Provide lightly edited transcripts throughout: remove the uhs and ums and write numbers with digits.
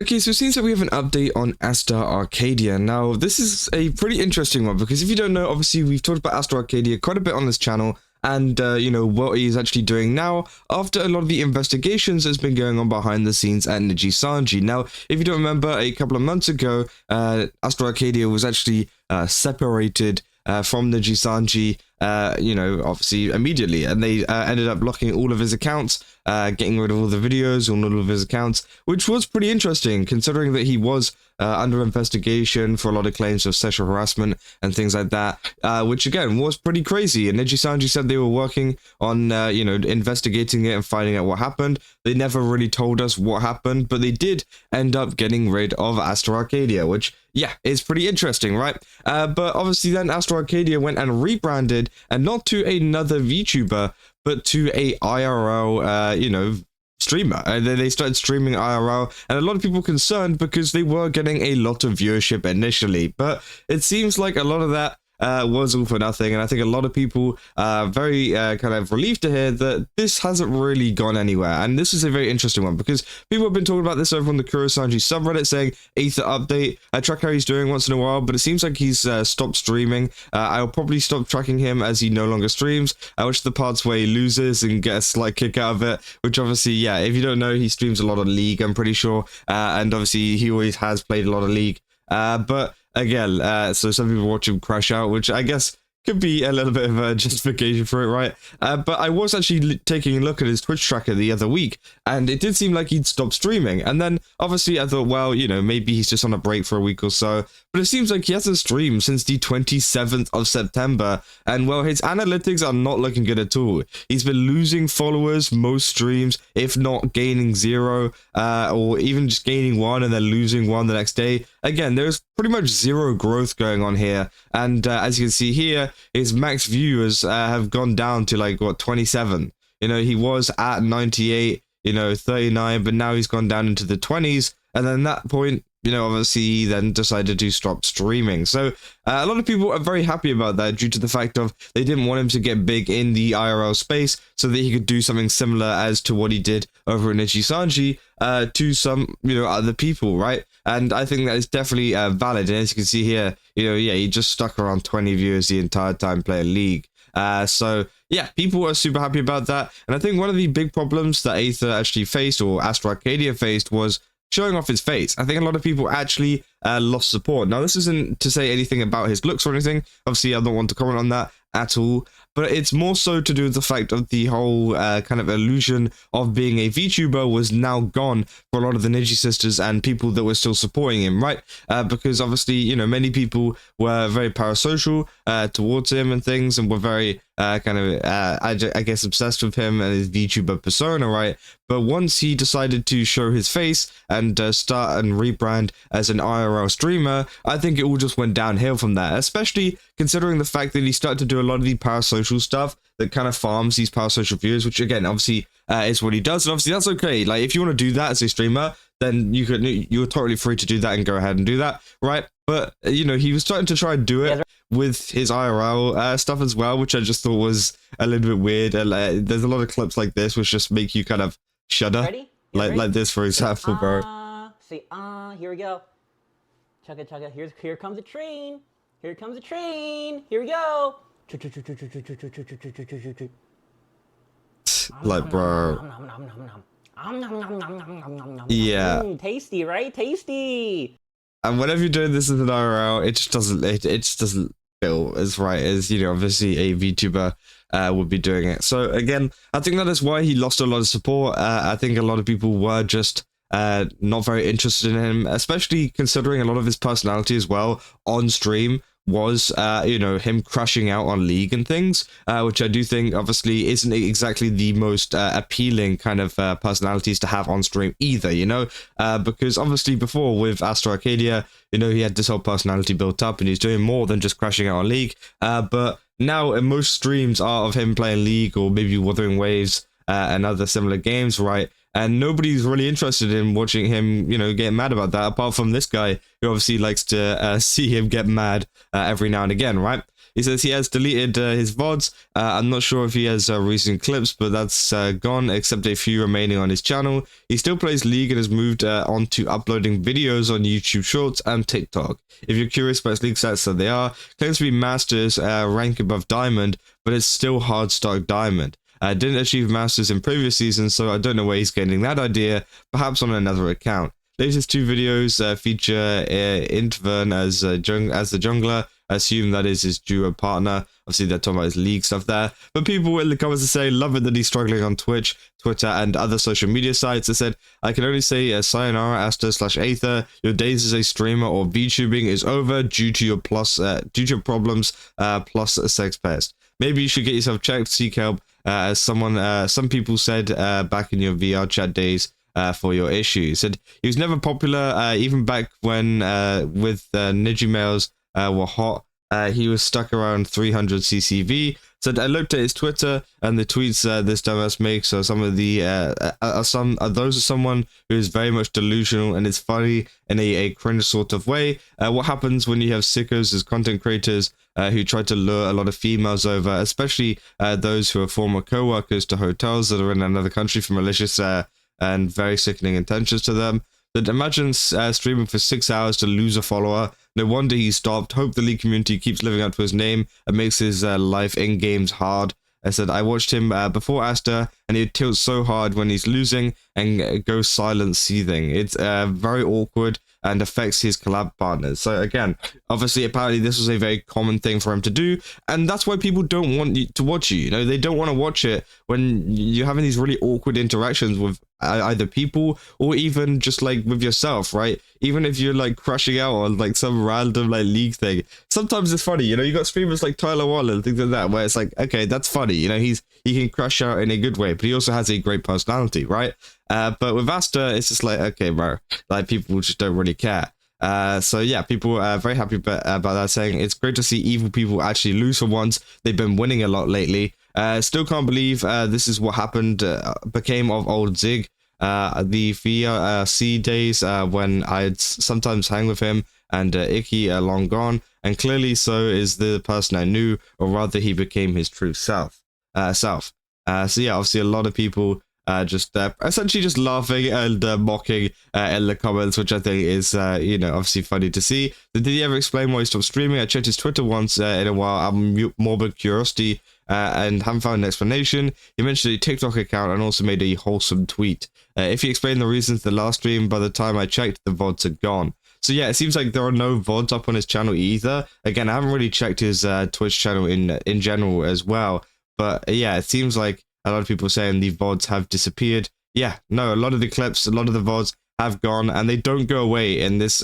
Okay, so it seems that we have an update on Aster Arcadia. Now, this is a pretty interesting one because if you don't know, obviously we've talked about Aster Arcadia quite a bit on this channel and, you know, what he's actually doing now after a lot of the investigations that's been going on behind the scenes at Nijisanji. Now, if you don't remember, a couple of months ago, Aster Arcadia was actually separated from Nijisanji, you know, obviously immediately, and they ended up blocking all of his accounts, getting rid of all the videos on all of his accounts, which was pretty interesting considering that he was under investigation for a lot of claims of sexual harassment and things like that, which again was pretty crazy. And Nijisanji said they were working on, you know, investigating it and finding out what happened. They never really told us what happened, but they did end up getting rid of Aster Arcadia, which, yeah, is pretty interesting, right? But obviously then Aster Arcadia went and rebranded, and not to another VTuber, but to a IRL, you know, streamer. They started streaming IRL, and a lot of people concerned because they were getting a lot of viewership initially, but it seems like a lot of that was all for nothing, and I think a lot of people are very kind of relieved to hear that this hasn't really gone anywhere. And this is a very interesting one because people have been talking about this over on the Nijisanji subreddit, saying Aether update. I track how he's doing once in a while, but it seems like he's stopped streaming. I'll probably stop tracking him as he no longer streams. I watch the parts where he loses and get a slight kick out of it, which obviously, yeah, if you don't know, he streams a lot of League, I'm pretty sure, and obviously he always has played a lot of League. But again, so some people watch him crash out, which I guess could be a little bit of a justification for it, right? But I was actually taking a look at his Twitch tracker the other week, and it did seem like he'd stopped streaming. And then, obviously, I thought, well, you know, maybe he's just on a break for a week or so. But it seems like he hasn't streamed since the 27th of September. And, well, his analytics are not looking good at all. He's been losing followers most streams, if not gaining 0, or even just gaining 1 and then losing 1 the next day. Again, there's pretty much 0 growth going on here. And as you can see here, his max viewers have gone down to like, what, 27. You know, he was at 98, you know, 39, but now he's gone down into the 20s. And then at that point, you know, obviously he then decided to stop streaming. So a lot of people are very happy about that due to the fact of they didn't want him to get big in the IRL space so that he could do something similar as to what he did over in Nijisanji to some, you know, other people, right? And I think that is definitely valid. And as you can see here, you know, yeah, he just stuck around 20 viewers the entire time playing League. So yeah, people are super happy about that. And I think one of the big problems that Aether actually faced, or Aster Arcadia faced, was showing off his face. I think a lot of people actually lost support. Now, this isn't to say anything about his looks or anything. Obviously, I don't want to comment on that at all. But it's more so to do with the fact of the whole kind of illusion of being a VTuber was now gone for a lot of the Niji sisters and people that were still supporting him, right? Because obviously, you know, many people were very parasocial towards him and things, and were very kind of, I guess, obsessed with him and his VTuber persona, right? But once he decided to show his face and start and rebrand as an IRL streamer, I think it all just went downhill from that, especially considering the fact that he started to do a lot of the parasocial stuff that kind of farms these parasocial viewers, which again, obviously, is what he does. And obviously that's okay. Like, if you want to do that as a streamer, then you're totally free to do that and go ahead and do that, right? But, you know, he was starting to try and do it with his IRL stuff as well, which I just thought was a little bit weird. And there's a lot of clips like this which just make you kind of shudder. Ready? Like this, for example, bro. Say, here we go. Chugga chugga, here comes the train. Here comes the train. Here we go. Like, bro. Yeah. Tasty, right? Tasty. And whenever you're doing this as an IRL, it just doesn't feel as right as, you know, obviously a VTuber would be doing it. So again, I think that is why he lost a lot of support. I think a lot of people were just not very interested in him, especially considering a lot of his personality as well on stream was, you know, him crashing out on League and things, which I do think obviously isn't exactly the most appealing kind of personalities to have on stream either, you know, because obviously before with Aster Arcadia, you know, he had this whole personality built up and he's doing more than just crashing out on League, but now most streams are of him playing League or maybe Wuthering Waves and other similar games, right? And nobody's really interested in watching him, you know, get mad about that, apart from this guy who obviously likes to see him get mad every now and again, right? He says he has deleted his VODs. I'm not sure if he has recent clips, but that's gone, except a few remaining on his channel. He still plays League and has moved on to uploading videos on YouTube Shorts and TikTok. If you're curious about his League stats, so they are. Claims to be Masters, rank above Diamond, but it's still hard stock Diamond. Didn't achieve Masters in previous seasons, so I don't know where he's getting that idea, perhaps on another account. Latest 2 videos feature Intervern as the jungler. I assume that is his duo partner. Obviously, they're talking about his League stuff there. But people in the comments say, love it that he's struggling on Twitch, Twitter, and other social media sites. They said, I can only say sayonara, Aster/Aether. Your days as a streamer or VTubing is over due to your problems plus a sex pest. Maybe you should get yourself checked, seek help, as some people said back in your VR chat days. For your issue. He said he was never popular, even back when with Niji males were hot. He was stuck around 300 CCV. Said I looked at his Twitter and the tweets this dumbass makes. So some of the those are someone who is very much delusional and is funny in a cringe sort of way. What happens when you have sickos as content creators who try to lure a lot of females over, especially those who are former co-workers to hotels that are in another country for malicious and very sickening intentions to them. That imagine streaming for 6 hours to lose a follower. No wonder he stopped. Hope the League community keeps living up to his name and makes his life in games hard. I said I watched him before Aster, and he tilts so hard when he's losing and goes silent seething. It's very awkward and affects his collab partners. So again, obviously, apparently this was a very common thing for him to do, and that's why people don't want you to watch you. You know, they don't want to watch it when you're having these really awkward interactions with either people or even just like with yourself, right? Even if you're like crushing out on like some random like League thing, sometimes it's funny. You know, you got streamers like Tyler Waller and things like that, where it's like, okay, that's funny. You know, he can crush out in a good way, but he also has a great personality, right? But with Aster, it's just like, okay, bro, like people just don't really care. So yeah, people are very happy about that, saying it's great to see evil people actually lose for once. They've been winning a lot lately. Still can't believe this is what happened, became of old Zig. The VRC days when I'd sometimes hang with him and Icky are long gone, and clearly so is the person I knew, or rather he became his true self. So yeah, obviously a lot of people just essentially just laughing and mocking in the comments, which I think is, you know, obviously funny to see. Did he ever explain why he stopped streaming? I checked his Twitter once in a while out of morbid curiosity and haven't found an explanation. He mentioned a TikTok account and also made a wholesome tweet. If he explained the reasons the last stream, by the time I checked, the VODs had gone. So yeah, it seems like there are no VODs up on his channel either. Again, I haven't really checked his Twitch channel in general as well. But yeah, it seems like a lot of people saying the VODs have disappeared. Yeah, no, a lot of the clips, a lot of the VODs have gone, and they don't go away in this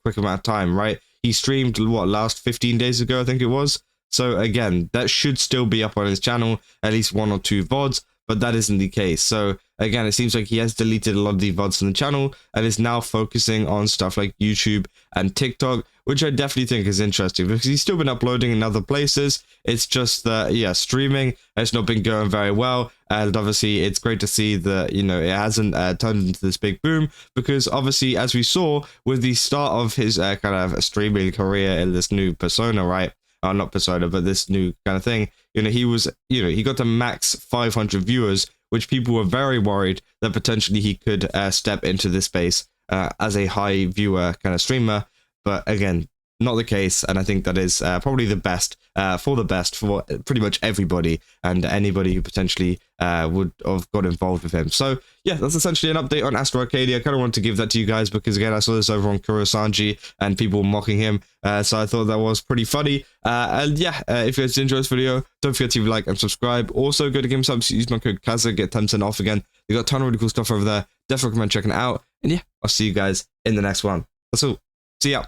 quick amount of time, right? He streamed, what, last 15 days ago, I think it was? So again, that should still be up on his channel, at least 1 or 2 VODs, but that isn't the case. So again, it seems like he has deleted a lot of the VODs on the channel and is now focusing on stuff like YouTube and TikTok, which I definitely think is interesting because he's still been uploading in other places. It's just that, yeah, streaming has not been going very well. And obviously, it's great to see that, you know, it hasn't turned into this big boom because obviously, as we saw with the start of his kind of streaming career in this new persona, right? Not persona, but this new kind of thing, you know, he was, you know, he got to max 500 viewers, which people were very worried that potentially he could step into this space as a high viewer kind of streamer. But again, not the case, and I think that is probably the best for pretty much everybody and anybody who potentially would have got involved with him. So yeah, that's essentially an update on Aster Arcadia. I kind of wanted to give that to you guys because again, I saw this over on Nijisanji and people mocking him, so I thought that was pretty funny. And yeah, if you guys enjoyed this video, don't forget to like and subscribe. Also, go to GameStop, use my code Kaza, get 10% off again. They got a ton of really cool stuff over there. Definitely recommend checking it out. And yeah, I'll see you guys in the next one. That's all. See ya.